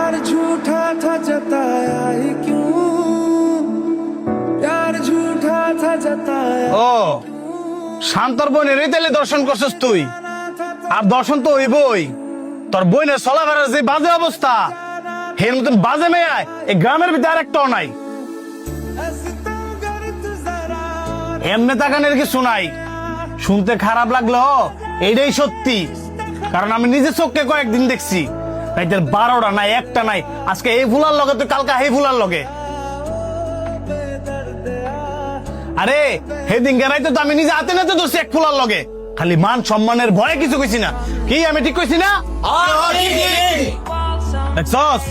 प्यार झूठा था जताया ही क्यों प्यार झूठा था जताया ও শান্তর বোনের তাইলে দর্শন করছিস তুই আর দর্শন তো হইবই তোর বোনের চলাফেরার যে বাজে অবস্থা এর মতন বাজে মেয়ে এই গ্রামের ভিতরে আর একটাও নাই এমনি তাকানের কিছু নাই শুনতে খারাপ লাগলো এইটাই সত্যি কারণ আমি নিজে চোখে কয়েকদিন দেখছি রাইতের 12টা নাই একটা নাই আজকে এই ফুলার লগে তো কালকে এই ফুলার লগে আরে সেদিন রাইতে তো আমি নিজে হাতে নাতে ধরছি এক ফুলার লগে খালি মান সম্মানের ভয়ে কিছু কইছি না কি আমি ঠিক কইছি না দেখছস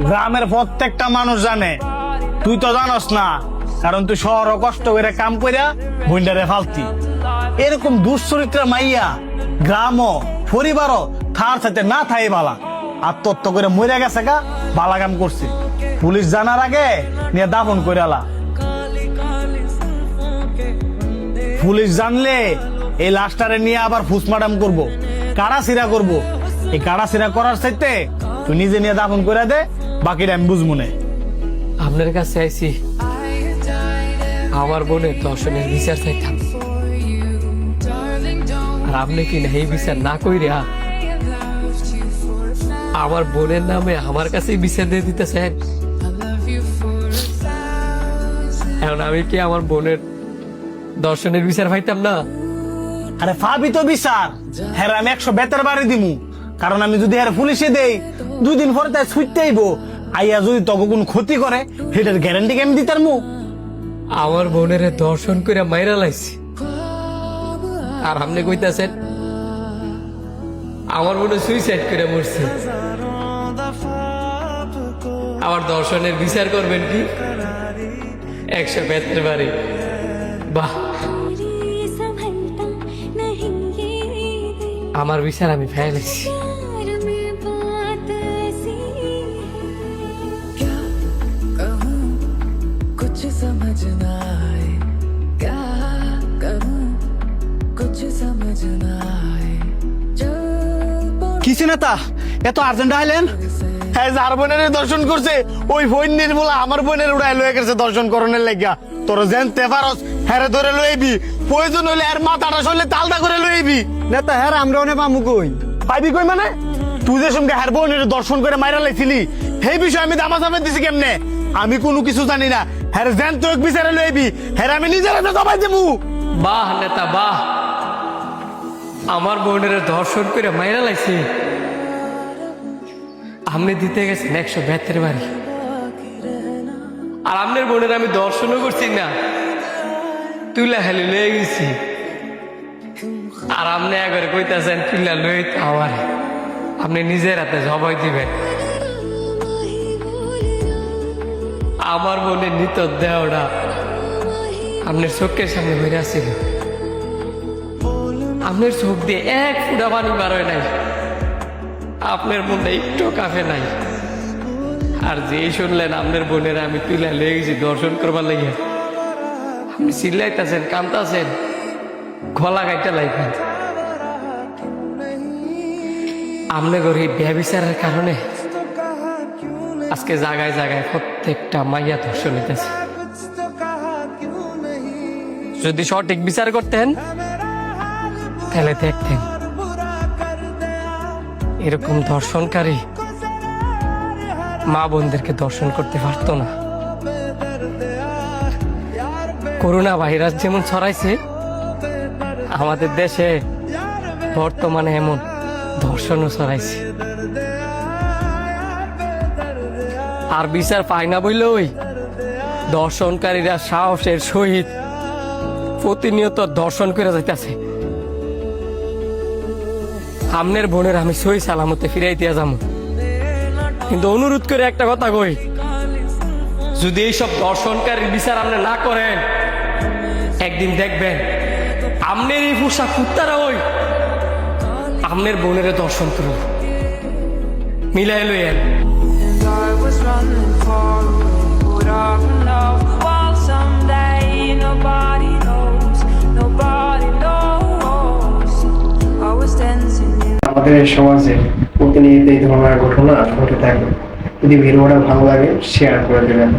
গ্রামের প্রত্যেকটা মানুষ জানে তুই তো জানস না কারণ তুই শহর কষ্ট করে কাম কইরা বইন্ডারে ফালতি এরকম দুশ্চরিত্রা মাইয়া গ্রামও পরিবারও থার সাথে না থাই বালা আত্মহত্য করে মরে গেছে গা বালা কাম করছে পুলিশ জানার আগে নিয়ে দাফন করে আলা পুলিশ জানলে এই লাশটারে নিয়ে আবার ফুসমাডাম করবো কাড়া সিরা করবো এই কাড়া সিরা করার চাইতে তুই নিজে নিয়ে দাফন করে দে বাকিটা আমি বুঝবো না আপনার কাছে আইছি আমার বোনের দর্শনের বিচার চাইতাম আর আপনি কি না এই বিচার না কইরা আমার বোনের নামে আমার কাছে বিচার দিয়ে দিতেছেন এখন আমি কি আমার বোনের দর্শনের বিচার পাইতাম না আরে ফাবি তো বিচার হ্যাঁ আমি 100 বেতার বাড়ি দিমু কারণ আমি যদি হ্যাঁ পুলিশে দেই 2 দিন পরে তাই ছুটতে আইবো আইয়া যদি তখন কোন ক্ষতি করে সেটার গ্যারান্টি কেমন দিতার মু আমার বোনের দর্শন করে মাইরা লাইছি আর আপনি কইতাছেন আমার বোনে সুইসাইড করে মরছে আমার দর্শনের বিচার করবেন কি 100 বেতের বাড়ি বাহ আমার বিচার আমি ফেলেছি कुछ समझ ना आए क्या करूं कुछ समझ ना आए কিছে নেতা এত আর্জেন্ট আইলেন হ্যাঁ যার বোনের দর্শন করছে ওই বোনের বলা আমার বোনের উড়াই লয়ে গেছে দর্শন করণের লাগিয়া তোর জানতে পারস হ্যাঁ ধরে লইবি প্রয়োজন হইলে আর মাথাটা সরলে তালটা করে লইবি নেতা হ্যাঁ আমরা ওনে পামু কই পাইবি কই মানে তুই যে সঙ্গে হ্যাঁ বোনের দর্শন করে মাইরা লাইছিলি সেই বিষয়ে আমি দামা দামে দিছি কেমনে আমি কোনো কিছু জানি না হ্যাঁ জান তো এক বিচারে লইবি হ্যাঁ আমি নিজের হাতে দবাই দেবো বাহ নেতা বাহ আমার বোনের দর্শন করে মাইরা লাইছে আপনি দিতে গেছেন 100 বেতের বাড়ি আর আপনার বোনের আমি দর্শনও করছি না তুইলা খালি লয়ে গেছি আর আপনি একবারে কইতাছেন তুইলা লই আমার আপনি নিজের হাতে জবাই দিবেন আমার বোনের নিত দেহটা আপনার চোখের সামনে হয়ে আসছিল আপনার চোখ দিয়ে এক ফুটা পানি বার হয় নাই আপনার মধ্যে একটু কাফে নাই আর যেই শুনলেন আপনার বোনের আমি তুলে লেগে গেছি দর্শন করবার লাগিয়া আপনি চিল্লাইতেছেন কান্তাছেন গলা গাইটা লাগবেন আপনার ঘরে ব্যবিচারের কারণে আজকে জায়গায় জায়গায় প্রত্যেকটা মাইয়া ধর্ষণ নিতেছে যদি সঠিক বিচার করতেন তাহলে দেখতেন এরকম ধর্ষণকারী মা বোনদেরকে দর্শন করতে পারতো না করোনা ভাইরাস যেমন ছড়াইছে আমাদের দেশে বর্তমানে এমন ধর্ষণও ছড়াইছে আর বিচার পায় না বললে ওই দর্শনকারীরা সাহসের সহিত প্রতিনিয়ত দর্শন করে যাইতেছে আমনের বোনের আমি সই সালামতে ফিরাই দিয়া যাবো কিন্তু অনুরোধ করে একটা কথা কই যদি এইসব দর্শনকারীর বিচার আপনি না করেন একদিন দেখবেন আমনের এই পোশাক কুত্তারা ওই আমনের বোনের দর্শন করব মিলাই লইয়েন I was running far away, would I run out the wall someday? Nobody knows, nobody knows. I was dancing in আমাদের সমাজে প্রতিনিয়ত এই ধরনের ঘটনা ঘটে থাকে যদি ভিডিওটা ভালো লাগে শেয়ার করে দেবেন।